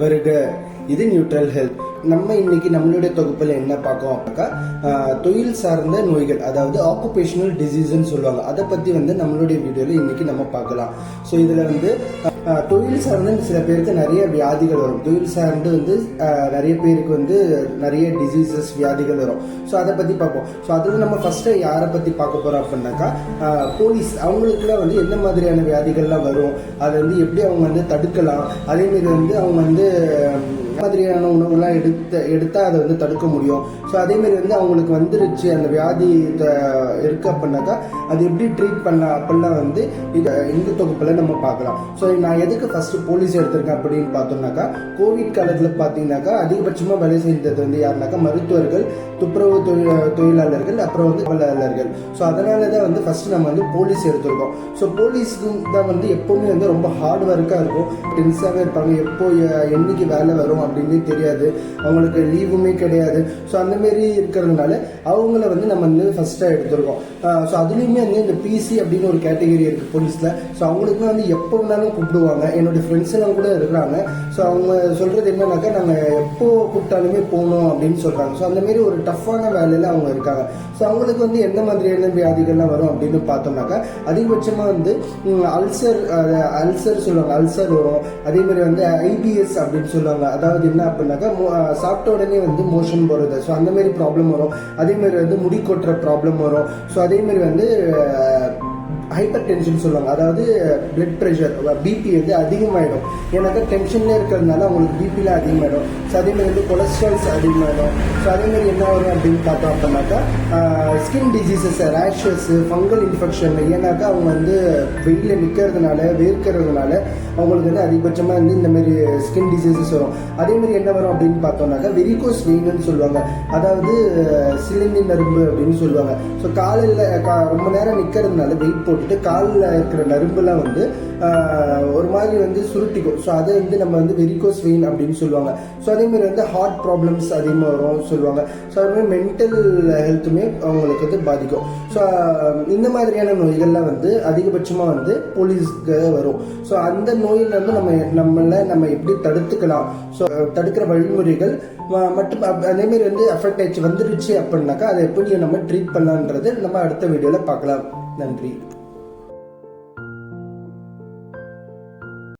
வருக. இது neutral health. நம்ம இன்னைக்கு நம்மளுடைய தொகுப்பில் என்ன பார்க்கோம் அப்படின்னா, தொழில் சார்ந்த நோய்கள், அதாவது ஆக்குபேஷனல் டிசீஸ்ன்னு சொல்லுவாங்க. அதை பற்றி நம்மளுடைய வீடியோவில் இன்னைக்கு நம்ம பார்க்கலாம். ஸோ இதில் தொழில் சார்ந்து சில பேருக்கு நிறைய வியாதிகள் வரும். தொழில் சார்ந்து நிறைய பேருக்கு நிறைய டிசீசஸ் வியாதிகள் வரும். ஸோ அதை பற்றி பார்ப்போம். ஸோ அதில் நம்ம ஃபர்ஸ்ட்டு யாரை பற்றி பார்க்க போகிறோம் அப்படின்னாக்கா, போலீஸ். அவங்களுக்குலாம் என்ன மாதிரியான வியாதிகள்லாம் வரும், அதை எப்படி அவங்க தடுக்கலாம், அதேமாரி அவங்க மாதிரியான உணவுலாம் எடுத்தா அதை தடுக்க முடியும். ஸோ அதேமாரி அவங்களுக்கு வந்துருச்சு அந்த வியாதி இருக்கு அப்படின்னாக்கா அது எப்படி ட்ரீட் பண்ணலாம் அப்படிலாம் இந்த தொகுப்பில் நம்ம பார்க்கலாம். ஸோ நான் எதுக்கு ஃபர்ஸ்ட் போலீஸ் எடுத்திருக்கேன் அப்படின்னு பார்த்தோம்னாக்கா, கோவிட் காலத்தில் பார்த்தீங்கன்னாக்கா அதிகபட்சமாக வேலை செய்தது யாருனாக்கா மருத்துவர்கள், துப்புரவு தொழிலாளர்கள், அப்புறம் தொழிலாளர்கள். ஸோ அதனால தான் ஃபர்ஸ்ட் நம்ம போலீஸ் எடுத்திருக்கோம். ஸோ போலீஸ்க்கு தான் எப்பவுமே ரொம்ப ஹார்ட் ஒர்க்காக இருக்கும். டென்ஸாகவே இருப்பாங்க. எப்போ என்னைக்கு வேலை வரும் அப்படின்னு தெரியாது. அவங்களுக்கு லீவுமே கிடையாது. ஸோ அந்த மாதிரி இருக்கிறதுனால அவங்கள நம்ம ஃபர்ஸ்ட்டாக எடுத்திருக்கோம். ஸோ அதுலேயுமே இந்த பிசி அப்படின்னு ஒரு கேட்டகரி இருக்குது போலீஸில். ஸோ அவங்களுக்கு எப்போ வேணாலும் கூப்பிடுவாங்க. என்னோட ஃப்ரெண்ட்ஸ் எல்லாம் கூட இருக்கிறாங்க. ஸோ அவங்க சொல்கிறது என்னன்னாக்கா, நாங்கள் எப்போ கூப்பிட்டாலுமே போகணும் அப்படின்னு சொல்கிறாங்க. ஸோ அந்த மாதிரி ஒரு டஃப்பான வேலையில் அவங்க இருக்காங்க. ஸோ அவங்களுக்கு எந்த மாதிரியான வியாதிகள்லாம் வரும் அப்படின்னு பார்த்தோம்னாக்கா, அதிகபட்சமாக அல்சர் சொல்லுவாங்க. அல்சர் வரும். அதேமாதிரி ஐபிஎஸ் அப்படின்னு சொல்லுவாங்க. அதாவது என்ன அப்படின்னாக்கா, சாப்பிட்ட உடனே மோஷன் போகிறது. ஸோ அந்த மாதிரி ப்ராப்ளம் வரும். அதேமாதிரி முடி கொட்டுற ப்ராப்ளம் வரும். ஸோ அதேமாதிரி ஹைப்பர் டென்ஷன் சொல்லுவாங்க. அதாவது பிளட் ப்ரெஷர், பிபி அதிகமாகிடும். ஏன்னாக்கா டென்ஷன்லேயே இருக்கிறதுனால அவங்களுக்கு பிபிலாம் அதிகமாகிடும். ஸோ அதேமாதிரி கொலஸ்ட்ரால்ஸ் அதிகமாகிடும். ஸோ அதேமாதிரி என்ன வரும் அப்படின்னு பார்த்தோம் அப்படின்னாக்கா, skin diseases, rashes, fungal infection. ஏன்னாக்கா அவங்க வெயிலில் நிற்கிறதுனால, வேர்க்கிறதுனால அவங்களுக்கு அதிகபட்சமாக இந்த மாதிரி ஸ்கின் டிசீசஸ் வரும். அதேமாதிரி என்ன வரும் அப்படின்னு பார்த்தோம்னாக்கா, வெரிகோஸ் வெயின்னு சொல்லுவாங்க. அதாவது சிலந்தி நரம்பு அப்படின்னு சொல்லுவாங்க. ஸோ காலையில் ரொம்ப நேரம் நிற்கிறதுனால வெயிட் போட்டுட்டு காலில் இருக்கிற நரம்புலாம் ஒரு மாதிரி சுருட்டிக்கும். ஸோ அதை நம்ம வெரிகோஸ் வெயின் அப்படின்னு சொல்லுவாங்க. ஸோ அதேமாதிரி ஹார்ட் ப்ராப்ளம்ஸ் அதிகமாக வரும் சொல்லுவாங்க. ஸோ அதுமாதிரி மென்டல் ஹெல்த்துமே அவங்களுக்கு பாதிக்கும். ஸோ இந்த மாதிரியான நோய்கள்லாம் அதிகபட்சமாக போலீஸ்க்கு வரும். ஸோ அந்த நோயில் நம்ம எப்படி தடுத்துக்கலாம், ஸோ தடுக்கிற வழிமுறைகள் மட்டும் அதேமாரி அஃபெக்ட் ஆயிடுச்சு வந்துருச்சு அப்படின்னாக்கா அதை எப்படி நம்ம ட்ரீட் பண்ணலான்றது நம்ம அடுத்த வீடியோவில் பார்க்கலாம். நன்றி.